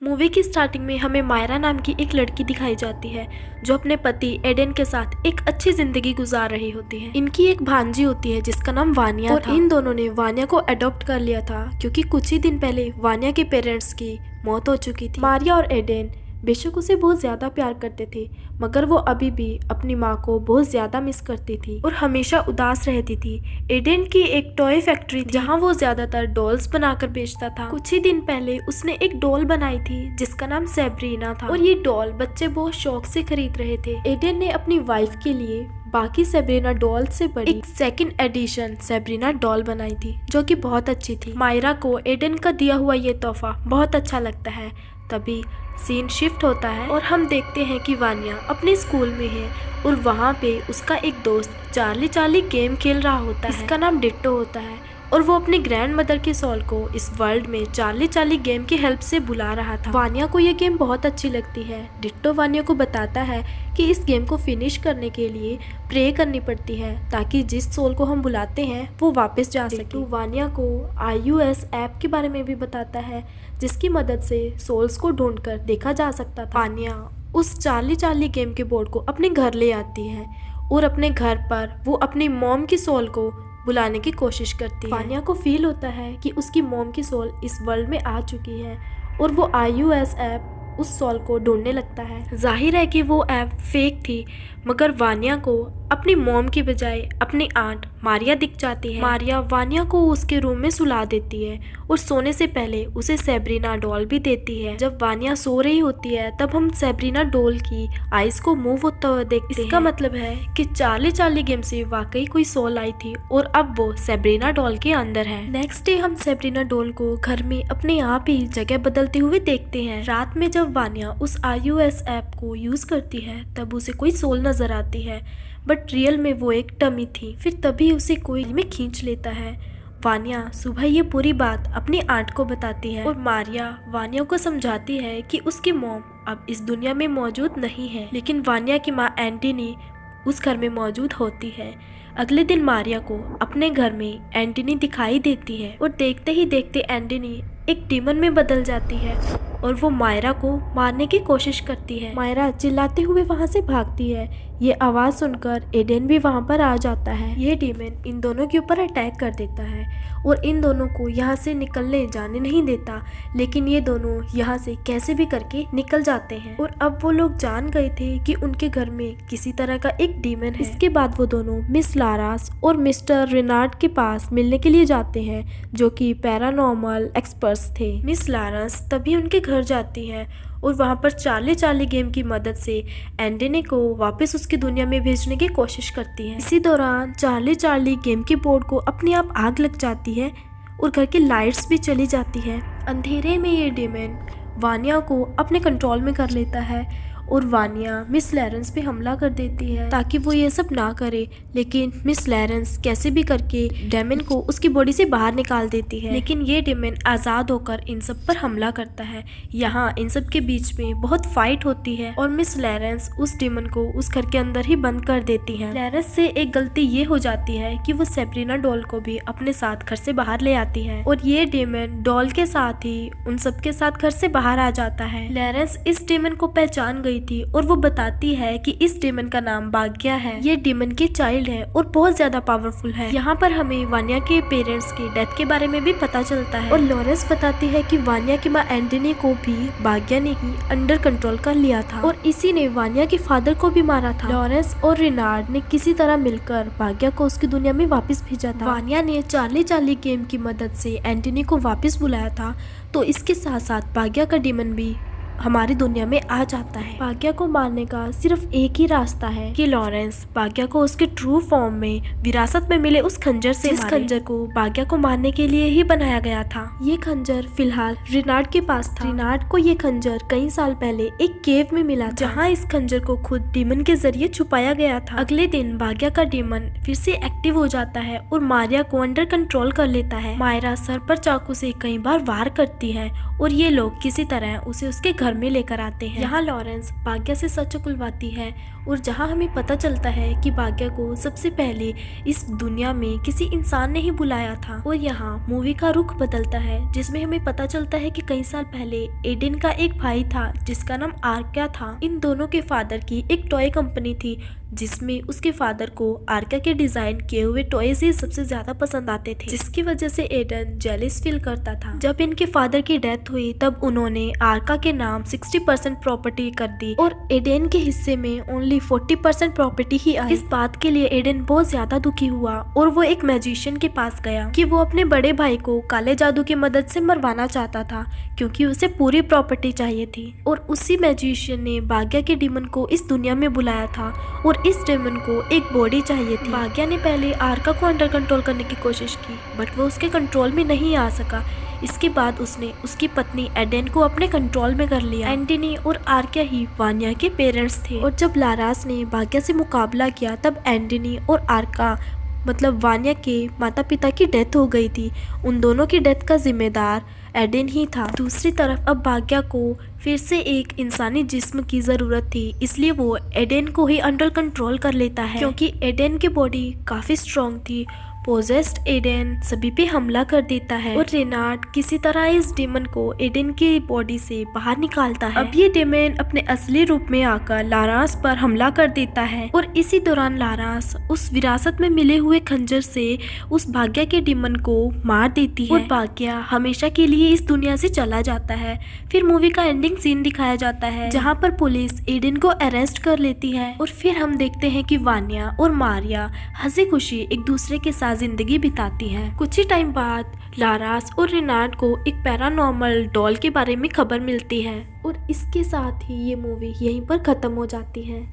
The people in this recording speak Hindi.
मूवी की स्टार्टिंग में हमें मायरा नाम की एक लड़की दिखाई जाती है जो अपने पति एडन के साथ एक अच्छी जिंदगी गुजार रही होती है। इनकी एक भांजी होती है जिसका नाम वानिया था और इन दोनों ने वानिया को अडॉप्ट कर लिया था क्योंकि कुछ ही दिन पहले वानिया के पेरेंट्स की मौत हो चुकी थी। मारिया और एडन बेशक उसे बहुत ज्यादा प्यार करते थे मगर वो अभी भी अपनी माँ को बहुत ज्यादा मिस करती थी और हमेशा उदास रहती थी। एडन की एक टॉय फैक्ट्री थी जहाँ वो ज्यादातर डॉल्स बनाकर बेचता था। कुछ ही दिन पहले उसने एक डॉल बनाई थी जिसका नाम सेब्रीना था और ये डॉल बच्चे बहुत शौक से खरीद रहे थे। एडन ने अपनी वाइफ के लिए बाकी सेब्रीना डॉल से बड़ी एक सेकंड एडिशन सेब्रीना डॉल बनाई थी जो कि बहुत अच्छी थी। मायरा को एडन का दिया हुआ ये तोहफा बहुत अच्छा लगता है। तभी सीन शिफ्ट होता है और हम देखते हैं कि वानिया अपने स्कूल में है और वहाँ पे उसका एक दोस्त चार्ली गेम खेल रहा होता है। इसका नाम डिट्टो होता है और वो अपनी ग्रैंड मदर के सोल को इस वर्ल्ड में चार्ली गेम की हेल्प से बुला रहा था। वानिया को ये गेम बहुत अच्छी लगती है। डिट्टो वानिया को बताता है कि इस गेम को फिनिश करने के लिए प्रे करनी पड़ती है ताकि जिस सोल को हम बुलाते हैं वो वापस जा सके। तो वानिया को IUS ऐप के बारे में भी बताता है जिसकी मदद से सोल्स को ढूंढकर देखा जा सकता था। वानिया उस चार्ली गेम के बोर्ड को अपने घर ले आती है और अपने घर पर वो अपनी मॉम की सोल को बुलाने की कोशिश करती है। वानिया को फील होता है कि उसकी मॉम की सोल इस वर्ल्ड में आ चुकी है और वो IUS ऐप उस सोल को ढूंढने लगता है। जाहिर है कि वो ऐप फेक थी मगर वानिया को अपनी मॉम की बजाय अपनी आंट मारिया दिख जाती है। मारिया वानिया को उसके रूम में सुला देती है और सोने से पहले उसे सेब्रीना डॉल भी देती है। जब वानिया सो रही होती है तब हम सेब्रीना डॉल की आइज को मूव होता हुआ देखते हैं। इसका मतलब है कि चार्ली गेम से वाकई कोई सोल आई थी और अब वो सेब्रीना डॉल के अंदर है। नेक्स्ट डे हम सेब्रीना डॉल को घर में अपने आप ही जगह बदलते हुए देखते हैं। रात में जब वानिया उस IUS ऐप को यूज करती है तब उसे कोई सोल नजर आती है बट रियल में वो एक डमी थी। फिर तभी उसे कोई में खींच लेता है। वानिया सुबह ये पूरी बात अपनी आंट को बताती है और मारिया वानिया को समझाती है कि उसकी मॉम अब इस दुनिया में मौजूद नहीं है लेकिन वानिया की माँ एंटनी उस घर में मौजूद होती है। अगले दिन मारिया को अपने घर में एंटनी दिखाई देती है और देखते ही देखते एंटनी एक डीमन में बदल जाती है और वो मायरा को मारने की कोशिश करती है। मायरा चिल्लाते हुए वहाँ से भागती है। ये आवाज़ सुनकर एडन भी वहाँ पर आ जाता है। ये डीमन इन दोनों के ऊपर अटैक कर देता है और इन दोनों को यहाँ से निकलने जाने नहीं देता लेकिन ये दोनों यहाँ से कैसे भी करके निकल जाते हैं और अब वो लोग जान गए थे कि उनके घर में किसी तरह का एक डीमन है। इसके बाद वो दोनों मिस लारास और मिस्टर रेनार्ड के पास मिलने के लिए जाते हैं जो कि पैरानॉर्मल एक्सपर्ट्स थे। मिस लारास तभी उनके घर जाती है और वहाँ पर चार्ली गेम की मदद से एंटनी को वापस उसकी दुनिया में भेजने की कोशिश करती है। इसी दौरान चार्ली गेम के बोर्ड को अपने आप आग लग जाती है और घर की लाइट्स भी चली जाती है। अंधेरे में ये डीमन वानिया को अपने कंट्रोल में कर लेता है और वानिया मिस लॉरेंस पे हमला कर देती है ताकि वो ये सब ना करे लेकिन मिस लॉरेंस कैसे भी करके डेमन को उसकी बॉडी से बाहर निकाल देती है लेकिन ये डेमन आज़ाद होकर इन सब पर हमला करता है। यहाँ इन सब के बीच में बहुत फाइट होती है और मिस लॉरेंस उस डेमन को उस घर के अंदर ही बंद कर देती है। लॉरेंस से एक गलती ये हो जाती है कि वो सेब्रीना डॉल को भी अपने साथ घर से बाहर ले आती है और ये डेमन डॉल के साथ ही उन सब के साथ घर से बाहर आ जाता है। लॉरेंस इस डेमन को पहचान गई थी और वो बताती है कि इस डेमन का नाम भाग्या है। ये डेमन के चाइल्ड है और बहुत ज्यादा पावरफुल है। यहाँ पर हमें वानिया के पेरेंट्स की डेथ के बारे में भी पता चलता है और लॉरेंस बताती है कि वानिया की माँ एंटनी को भी भाग्या ने ही अंडर कंट्रोल कर लिया था और इसी ने वानिया के फादर को भी मारा था। लॉरेंस और रेनार्ड ने किसी तरह मिलकर भाग्या को उसकी दुनिया में वापस भेजा था। वानिया ने चार्ली गेम की मदद से एंटनी को वापस बुलाया था तो इसके साथ साथ भाग्या का डेमन भी हमारी दुनिया में आ जाता है। भाग्या को मारने का सिर्फ एक ही रास्ता है कि लॉरेंस भाग्या को उसके ट्रू फॉर्म में विरासत में मिले उस खंजर से मारे। खंजर को भाग्या को मारने के लिए ही बनाया गया था। ये खंजर फिलहाल रेनार्ड के पास था। रेनार्ड को ये खंजर कई साल पहले एक केव में मिला था जहाँ इस खंजर को खुद डीमन के जरिए छुपाया गया था। अगले दिन भाग्या का डीमन फिर से एक्टिव हो जाता है और मारिया को अंडर कंट्रोल कर लेता है। मायरा सर पर चाकू से कई बार वार करती है और ये लोग किसी तरह उसे उसके घर में लेकर आते हैं। यहाँ लॉरेंस भाग्या से सच उगलवाती है और जहाँ हमें पता चलता है कि भाग्या को सबसे पहले इस दुनिया में किसी इंसान ने ही बुलाया था। और यहाँ मूवी का रुख बदलता है जिसमें हमें पता चलता है कि कई साल पहले एडेन का एक भाई था जिसका नाम आर्का था। इन दोनों के फादर की एक टॉय कंपनी थी जिसमें उसके फादर को आर्का के डिजाइन किए हुए टॉयज ही सबसे ज्यादा पसंद आते थे, जिसकी वजह से एडन जेलिस फील करता था। जब इनके फादर की डेथ हुई तब उन्होंने आर्का के नाम 60% प्रॉपर्टी कर दी और एडन के हिस्से में ओनली 40% प्रॉपर्टी ही आई। इस बात के लिए एडन बहुत ज्यादा दुखी हुआ और वो एक मैजिशियन के पास गया कि वो अपने बड़े भाई को काले जादू की मदद से मरवाना चाहता था क्योंकि उसे पूरी प्रॉपर्टी चाहिए थी। और उसी मैजिशियन ने भाग्या के डीमन को इस दुनिया में बुलाया था और इस डेमन को एक बॉडी चाहिए थी। भाग्या ने पहले आर्का को अंडर कंट्रोल करने की कोशिश की बट वो उसके कंट्रोल में नहीं आ सका। इसके बाद उसने उसकी पत्नी एडेन को अपने कंट्रोल में कर लिया। एंटनी और आर्का ही वानिया के पेरेंट्स थे और जब लारास ने भाग्या से मुकाबला किया तब एंटनी और आर्का मतलब वानिया के माता पिता की डेथ हो गई थी। उन दोनों की डेथ का जिम्मेदार एडेन ही था। दूसरी तरफ अब भाग्या को फिर से एक इंसानी जिस्म की जरूरत थी, इसलिए वो एडेन को ही अंडर कंट्रोल कर लेता है क्योंकि एडेन की बॉडी काफी स्ट्रॉन्ग थी। पोजेस्ड एडेन सभी पे हमला कर देता है और रेनार्ड किसी तरह इस डेमन को एडेन की बॉडी से बाहर निकालता है। अब ये डेमन अपने असली रूप में आकर लारास पर हमला कर देता है और इसी दौरान लारास उस विरासत में मिले हुए खंजर से उस भाग्या के डेमन को मार देती है और भाग्या हमेशा के लिए इस दुनिया से चला जाता है। फिर मूवी का एंडिंग सीन दिखाया जाता है जहाँ पर पुलिस एडेन को अरेस्ट कर लेती है और फिर हम देखते हैं कि वानिया और मारिया हंसी खुशी एक दूसरे के साथ जिंदगी बिताती हैं। कुछ ही टाइम बाद लारास और रेनार्ड को एक पैरानॉर्मल डॉल के बारे में खबर मिलती है और इसके साथ ही ये मूवी यहीं पर खत्म हो जाती है।